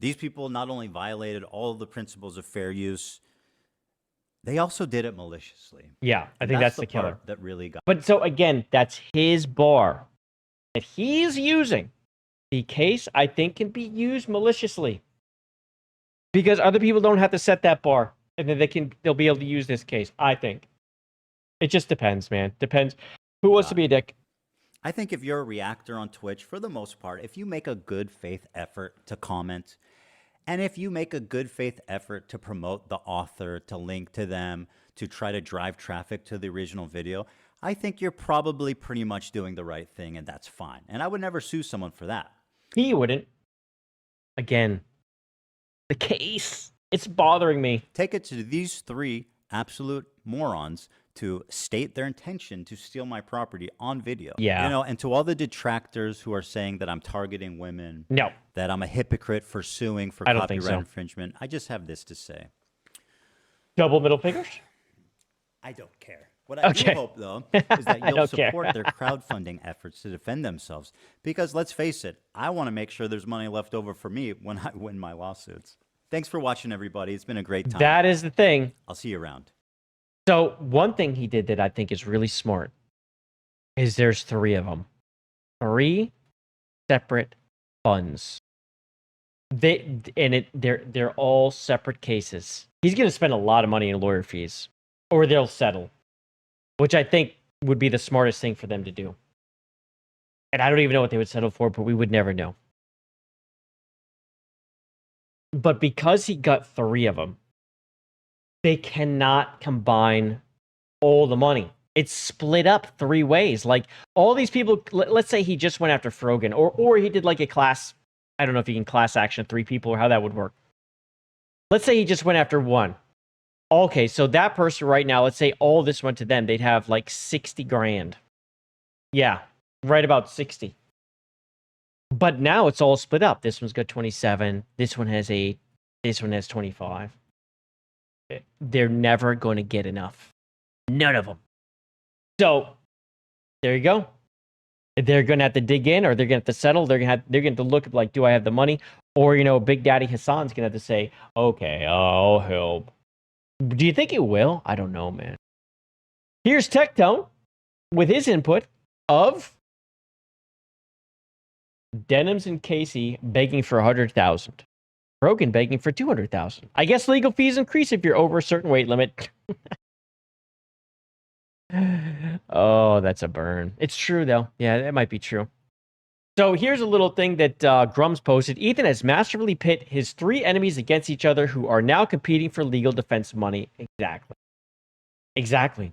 These people not only violated all of the principles of fair use, they also did it maliciously. Yeah, I think that's the part killer. that really got. But so again, that's his bar that he's using. The case, I think, can be used maliciously because other people don't have to set that bar, and then they'll be able to use this case. I think it just depends, man. Depends who wants to be a dick. I think if you're a reactor on Twitch, for the most part, if you make a good faith effort to comment, and if you make a good faith effort to promote the author, to link to them, to try to drive traffic to the original video, I think you're probably pretty much doing the right thing, and that's fine. And I would never sue someone for that. He wouldn't. Again, the case, it's bothering me. Take it to these 3 absolute morons to state their intention to steal my property on video. Yeah. You know, and to all the detractors who are saying that I'm targeting women, No. that I'm a hypocrite for suing for I don't think copyright so. infringement, I just have this to say. Double middle fingers? I don't care. What I do hope, though, is that you'll don't support care. their crowdfunding efforts to defend themselves. Because let's face it, I want to make sure there's money left over for me when I win my lawsuits. Thanks for watching, everybody. It's been a great time. That is the thing. I'll see you around. So one thing he did that I think is really smart is there's 3 of them. 3 separate funds. They're all separate cases. He's going to spend a lot of money in lawyer fees, or they'll settle, which I think would be the smartest thing for them to do. And I don't even know what they would settle for, but we would never know. But because he got 3 of them, they cannot combine all the money. It's split up 3 ways. Like all these people, let's say he just went after Frogan, or he did like a class. I don't know if he can class action 3 people or how that would work. Let's say he just went after 1. Okay, so that person right now, let's say all this went to them, they'd have like 60 grand. Yeah, right about 60. But now it's all split up. This one's got 27. This one has 8. This one has 25. They're never going to get enough. None of them. So there you go. They're going to have to dig in, or they're going to have to settle. They're going to have to look at like, do I have the money? Or, you know, Big Daddy Hassan's going to have to say, okay, I'll help. Do you think it will? I don't know, man. Here's Tectone with his input of Denims and Casey begging for 100,000. Rogan begging for 200,000. I guess legal fees increase if you're over a certain weight limit. Oh, that's a burn. It's true, though. Yeah, that might be true. So here's a little thing that Grums posted. Ethan has masterfully pit his 3 enemies against each other who are now competing for legal defense money. Exactly.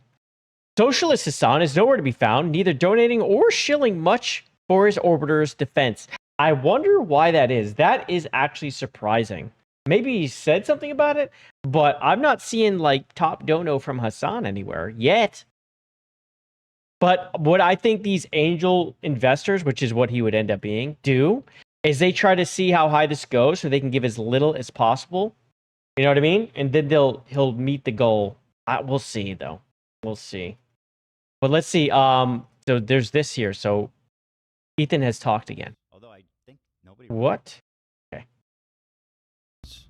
Socialist Hassan is nowhere to be found, neither donating or shilling much for his orbiter's defense. I wonder why that is. That is actually surprising. Maybe he said something about it, but I'm not seeing like top dono from Hassan anywhere yet. But what I think these angel investors, which is what he would end up being, do is they try to see how high this goes so they can give as little as possible. You know what I mean? And then he'll meet the goal. We'll see, though. We'll see. But let's see. So there's this here. So Ethan has talked again. Although I think nobody. What? Okay.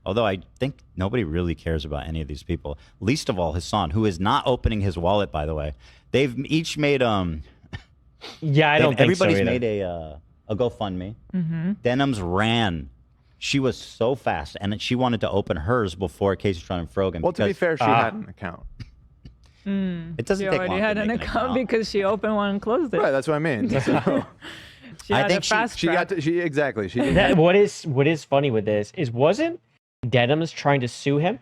Although I think nobody really cares about any of these people. Least of all Hassan, who is not opening his wallet, by the way. They've each made Yeah, I don't think so. Everybody's made a GoFundMe. Denims ran. She was so fast, and she wanted to open hers before Kaceytron and Frogan. Well, to be fair, she had an account. It doesn't She take long already to had an make account because she opened one and closed it. Right, that's what I mean. So, She had a fast track. Exactly. She What is funny with this is wasn't Denims trying to sue him?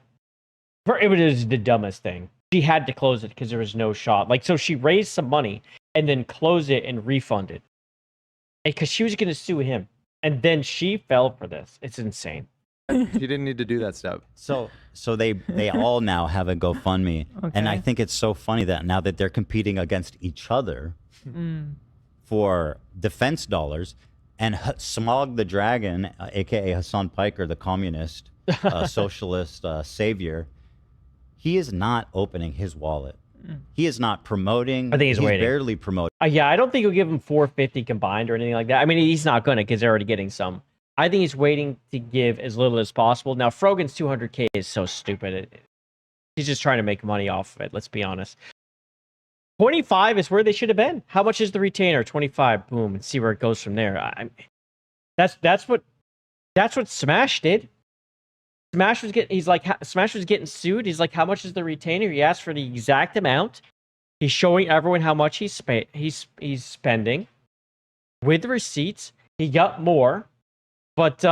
It was the dumbest thing. She had to close it because there was no shot. Like, so she raised some money and then closed it and refunded. Because she was going to sue him. And then she fell for this. It's insane. She didn't need to do that stuff. So they all now have a GoFundMe. And I think it's so funny that now that they're competing against each other for defense dollars, and Smog the Dragon, a.k.a. Hassan Piker, the communist, socialist savior, he is not opening his wallet. He is not promoting. I think he's waiting. Barely promoting. Yeah, I don't think he'll give him 450 combined or anything like that. I mean, he's not going to because they're already getting some. I think he's waiting to give as little as possible. Now, Frogan's 200K is so stupid. He's just trying to make money off of it, let's be honest. 25 is where they should have been. How much is the retainer? 25. Boom, and see where it goes from there. That's what Smash did. Smash was getting sued. He's like, how much is the retainer? He asked for the exact amount. He's showing everyone how much he's spending with receipts. He got more, but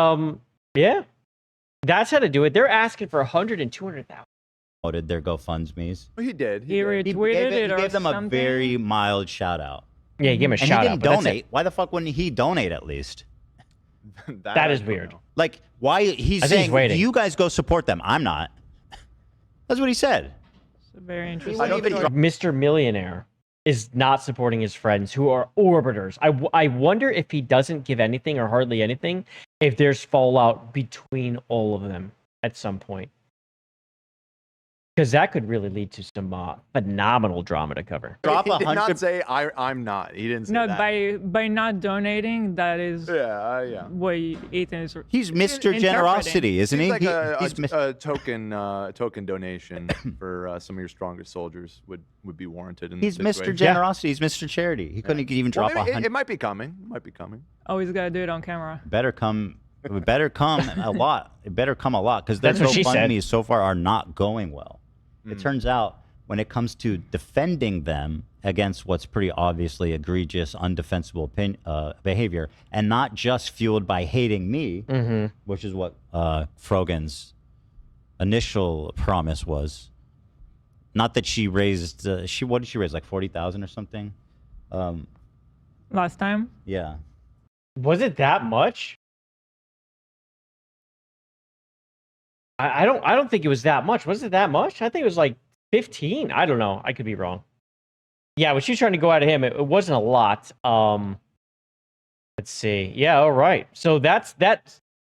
yeah, that's how to do it. They're asking for 100 and 200,000. Promoted their GoFundMe's. Well, he did. He retweeted it or He gave them something. a very mild shout out. Yeah, he gave him a And shout he out. didn't donate. Why the fuck wouldn't he donate at least? That is weird. Like, why he's saying, you guys go support them. I'm not. That's what he said. very interesting. I don't think Mr. Millionaire is not supporting his friends who are orbiters. I wonder if he doesn't give anything or hardly anything, if there's fallout between all of them at some point. Because that could really lead to some phenomenal drama to cover. Drop he did not say I'm not. He didn't say No, that. by not donating, that is yeah. what Ethan is. He's Mr. Generosity, isn't he? Like He's a token donation for some of your strongest soldiers would be warranted. In He's this Mr. situation. Generosity. He's Mr. Charity. He couldn't even drop Well, 100. it might be coming. It might be coming. Oh, he's gotta do it on camera. Better come. It better come a lot. It better come a lot because their That's what she said. GoFundMes so far are not going well. It turns out when it comes to defending them against what's pretty obviously egregious, undefensible behavior, and not just fueled by hating me, which is what Frogan's initial promise was. Not that she raised, what did she raise, like 40,000 or something? Last time? Yeah. Was it that much? I don't think it was that much. Was it that much? I think it was like 15. I don't know. I could be wrong. Yeah, when she was trying to go out of him, it wasn't a lot. Let's see. Yeah, all right. So that's.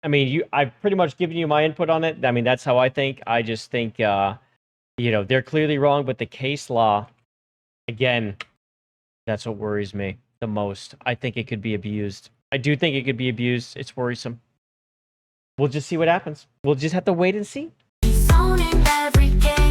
I mean, I've pretty much given you my input on it. I mean, that's how I think. I just think, they're clearly wrong, but the case law, again, that's what worries me the most. I think it could be abused. I do think it could be abused. It's worrisome. We'll just see what happens. We'll just have to wait and see. Owning every game.